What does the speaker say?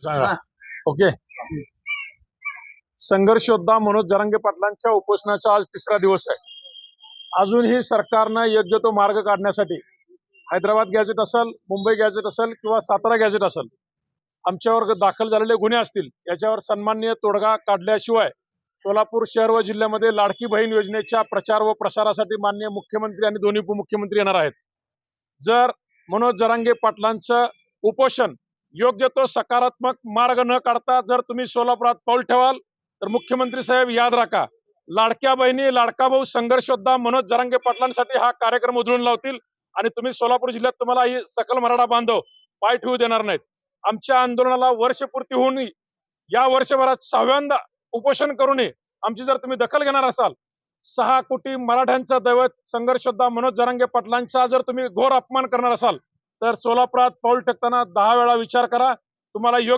सांगा. ओके. संघर्ष योद्धा मनोज जरांगे पाटलांच्या उपोषणाचा आज तिसरा दिवस आहे. अजूनही सरकारनं योग्य तो मार्ग काढण्यासाठी हैदराबाद गॅझेट असेल, मुंबई गॅझेट असेल किंवा सातारा गॅझेट असेल, आमच्यावर दाखल झालेले गुन्हे असतील याच्यावर सन्माननीय तोडगा काढल्याशिवाय सोलापूर शहर व जिल्ह्यामध्ये लाडकी बहीण योजनेच्या प्रचार व प्रसारासाठी माननीय मुख्यमंत्री आणि दोन्ही उपमुख्यमंत्री येणार आहेत. जर मनोज जरांगे पाटलांचं उपोषण योग्य तो सकारात्मक मार्ग न काढता जर तुम्ही सोलापुरात पाऊल ठेवाल तर मुख्यमंत्री साहेब याद राखा, लाडक्या बहिणी लाडका भाऊ संघर्ष योद्धा मनोज जरांगे पाटलांसाठी हा कार्यक्रम उधळून लावतील आणि तुम्ही सोलापूर जिल्ह्यात तुम्हाला ही सकल मराठा बांधव पाय ठेवू देणार नाहीत. आमच्या आंदोलनाला वर्षपूर्ती होऊन या वर्षभरात 6व्यांदा उपोषण करूनही आमची जर तुम्ही दखल घेणार असाल, 6 कोटी मराठ्यांचं दैवत संघर्ष योद्धा मनोज जरांगे पाटलांचा जर तुम्ही घोर अपमान करणार असाल तर सोलापुरात पाऊल टाकताना 10 वेळा विचार करा. तुम्हाला योग्य